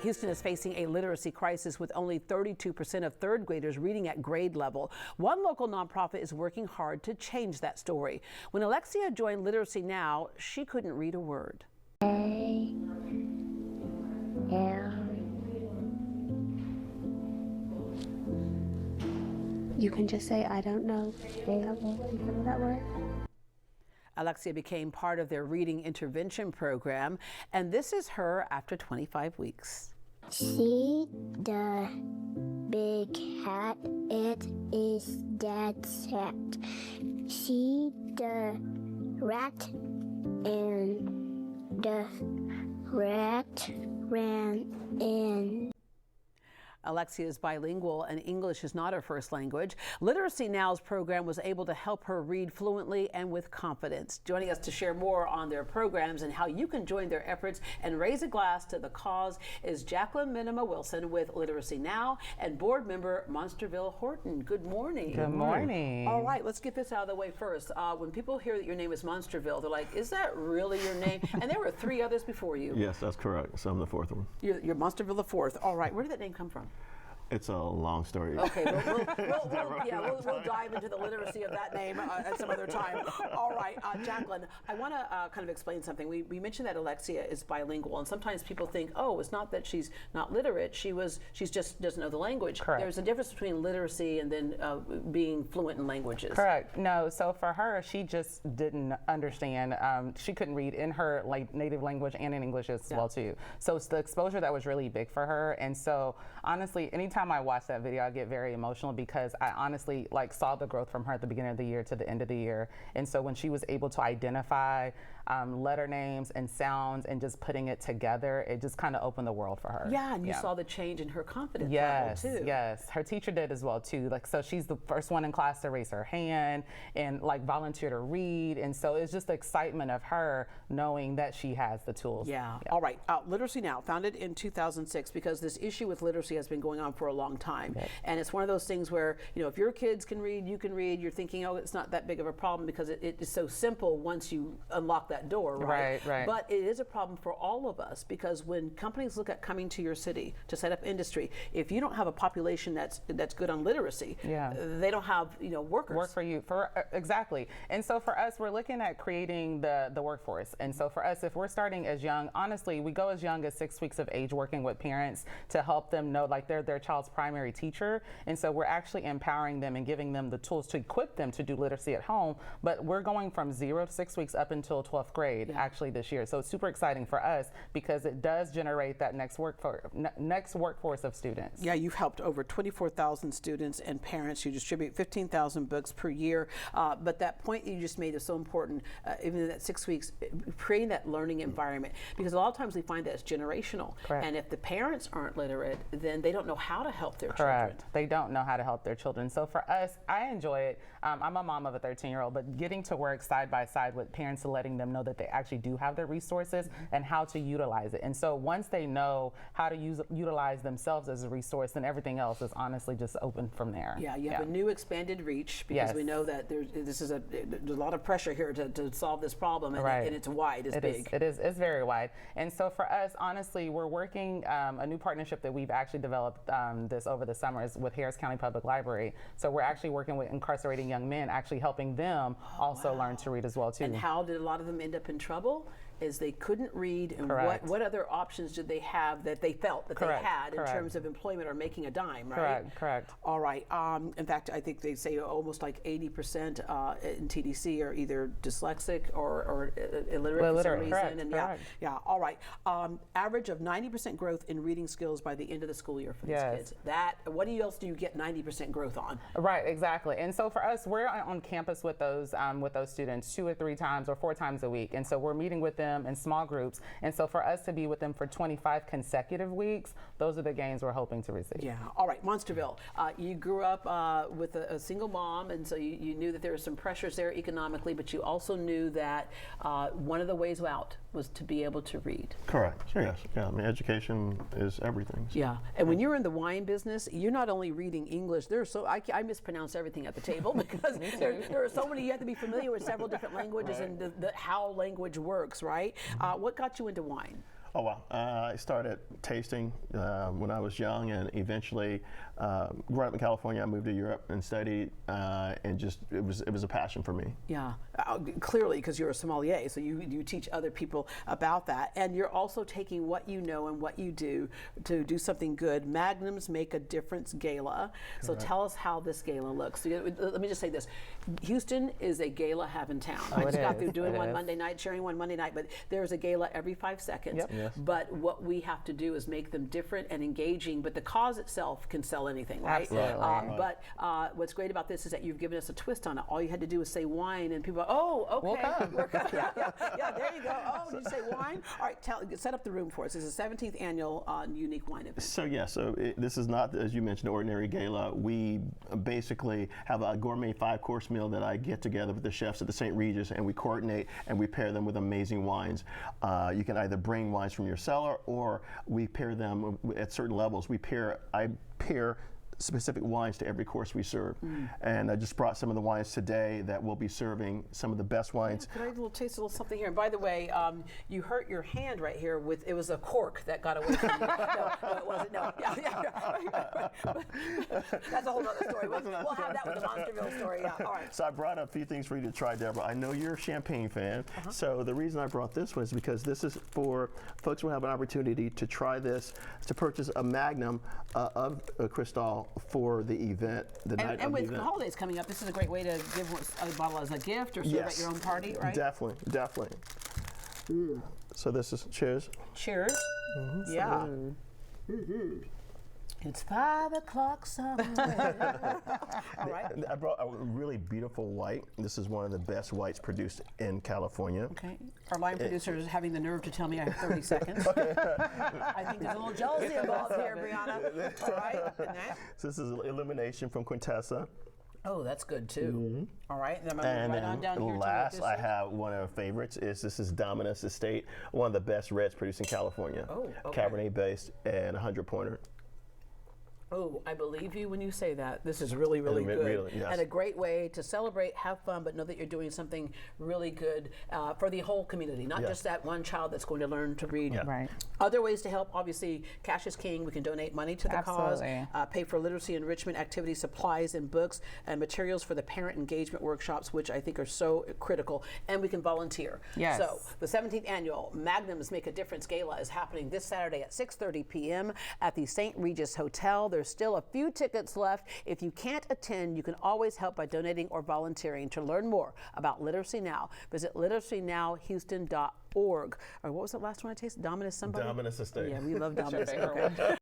Houston is facing a literacy crisis with only 32% of third graders reading at grade level. One local nonprofit is working hard to change that story. When Alexia joined Literacy Now, she couldn't read a word. You can just say, I don't know. You know that word? Alexia became part of their reading intervention program, and this is her after 25 weeks. See the big hat? It is Dad's hat. See the rat, and the rat ran in. Alexia is bilingual and English is not her first language. Literacy Now's program was able to help her read fluently and with confidence. Joining us to share more on their programs and how you can join their efforts and raise a glass to the cause is Jacqueline Minima Wilson with Literacy Now and board member Monsterville Horton. Good morning. Good morning. All right, let's get this out of the way first. When people hear that your name is Monsterville, they're like, is that really your name? And there were 3 others before you. Yes, that's correct. So I'm the 4th one. You're Monsterville the 4th. All right, where did that name come from? It's a long story. Okay, we'll dive into the literacy of that name at some other time. All right, Jacqueline, I want to kind of explain something. We mentioned that Alexia is bilingual, and sometimes people think, oh, it's not that she's not literate. She's just doesn't know the language. Correct. There's a difference between literacy and then being fluent in languages. Correct. No, so for her, she just didn't understand. She couldn't read in her native language and in English as well too. So it's the exposure that was really big for her. And so honestly, anytime I watch that video, I get very emotional because I honestly saw the growth from her at the beginning of the year to the end of the year. And so when she was able to identify letter names and sounds and just putting it together, it just kind of opened the world for her. Yeah, and you saw the change in her confidence level too. Yes, her teacher did as well too. So she's the first one in class to raise her hand and volunteer to read. And so it's just the excitement of her knowing that she has the tools. Yeah. All right. Literacy Now, founded in 2006 because this issue with literacy has been going on for a long time. Yep. And it's one of those things where, if your kids can read, you can read, you're thinking, oh, it's not that big of a problem because it is so simple once you unlock that door, right? Right. But it is a problem for all of us because when companies look at coming to your city to set up industry, if you don't have a population that's good on literacy, they don't have, workers. Work for you, exactly. And so for us, we're looking at creating the workforce. And so for us, if we're starting as young, honestly, we go as young as 6 weeks of age working with parents to help them know they're their child's primary teacher. And so we're actually empowering them and giving them the tools to equip them to do literacy at home. But we're going from 0 to 6 weeks up until 12th grade actually this year. So it's super exciting for us because it does generate that next workforce of students. Yeah, you've helped over 24,000 students and parents. You distribute 15,000 books per year. But that point you just made is so important, even in that 6 weeks, creating that learning environment. Because a lot of times we find that it's generational. Correct. And if the parents aren't literate, then they don't know how to help their Correct. children. They don't know how to help their children. So for us, I enjoy it. I'm a mom of a 13-year-old, but getting to work side by side with parents and letting them know that they actually do have their resources and how to utilize it. And so once they know how to utilize themselves as a resource, then everything else is honestly just open from there. Yeah, you have a new expanded reach because we know that there's a lot of pressure here to solve this problem, and, and it's wide, it's big. It's very wide. And so for us, honestly, we're working a new partnership that we've actually developed this over the summers with Harris County Public Library. So we're actually working with incarcerating young men, actually helping them also learn to read as well too. And how did a lot of them end up in trouble? Is they couldn't read, and what other options did they have that they felt that they had in terms of employment or making a dime, right? Correct. All right. In fact, I think they say almost 80% in TDC are either dyslexic or illiterate for some reason. And yeah. All right. Average of 90% growth in reading skills by the end of the school year for these kids. What else do you get 90% growth on? Right. Exactly. And so for us, we're on campus with those students 2 or 3 times or 4 times a week, and so we're meeting with them in small groups. And so for us to be with them for 25 consecutive weeks, those are the gains we're hoping to receive. Yeah. All right. Monsterville, you grew up with a single mom, and so you knew that there were some pressures there economically, but you also knew that one of the ways out was to be able to read. Correct. Yes. Yeah. I mean, education is everything. So. Yeah. And when you're in the wine business, you're not only reading English. I mispronounce everything at the table because there are so many. You have to be familiar with several different languages and how language works, right? What got you into wine? Oh, wow. I started tasting when I was young, and eventually, growing up in California, I moved to Europe and studied, and just it was a passion for me. Yeah, clearly, because you're a sommelier, so you teach other people about that, and you're also taking what you know and what you do to do something good. Magnums Make a Difference Gala. So tell us how this gala looks. So, let me just say this: Houston is a gala having town. I just got through doing one Monday night, sharing one Monday night, but there's a gala every 5 seconds. Yep. Yes. But what we have to do is make them different and engaging. But the cause itself can sell anything, right? Absolutely. But what's great about this is that you've given us a twist on it. All you had to do was say wine, and people are, oh, okay. We'll come. We're coming. Yeah, there you go. Oh, did you say wine? All right, set up the room for us. This is the 17th annual Unique Wine Event. So yeah, this is not, as you mentioned, an ordinary gala. We basically have a gourmet 5-course meal that I get together with the chefs at the St. Regis, and we coordinate and we pair them with amazing wines. You can either bring wines from your cellar, or we pair them at certain levels. I pair specific wines to every course we serve. And I just brought some of the wines today that we'll be serving, some of the best wines. Could I taste a little something here? And by the way, you hurt your hand right here with, it was a cork that got away from you. No, it wasn't. No. Yeah. That's a whole other story. We'll have that with the Monsterville story. Yeah. All right. So I brought a few things for you to try, Deborah. I know you're a champagne fan, so the reason I brought this one is because this is for folks who have an opportunity to try this, to purchase a Magnum of Cristal for the event, the night of the event. And with the holidays coming up, this is a great way to give a bottle as a gift or serve at your own party, right? Definitely. So this is, cheers. Cheers. Yeah. It's 5 o'clock somewhere. All right. I brought a really beautiful white. This is one of the best whites produced in California. Okay. Our line producer is having the nerve to tell me I have 30 seconds. I think there's a little jealousy involved here, Brianna. All right. And that? So this is Illumination from Quintessa. Oh, that's good too. All right. Then I'm And right on down here to last, what I this have one of our favorites. This is Dominus Estate, one of the best reds produced in California. Oh, okay. Cabernet based and 100 pointer. Oh, I believe you when you say that. This is really, really good. Really, yes. And a great way to celebrate, have fun, but know that you're doing something really good for the whole community, not just that one child that's going to learn to read. Yeah. Right. Other ways to help, obviously, cash is king. We can donate money to the cause, pay for literacy enrichment activities, supplies and books, and materials for the parent engagement workshops, which I think are so critical, and we can volunteer. Yes. So the 17th annual Magnums Make a Difference Gala is happening this Saturday at 6:30 p.m. at the St. Regis Hotel. There's still a few tickets left. If you can't attend, you can always help by donating or volunteering. To learn more about Literacy Now, visit literacynowhouston.org. Or what was the last one I tasted? Dominus somebody? Dominus Estate. Yeah, we love Dominus. Okay.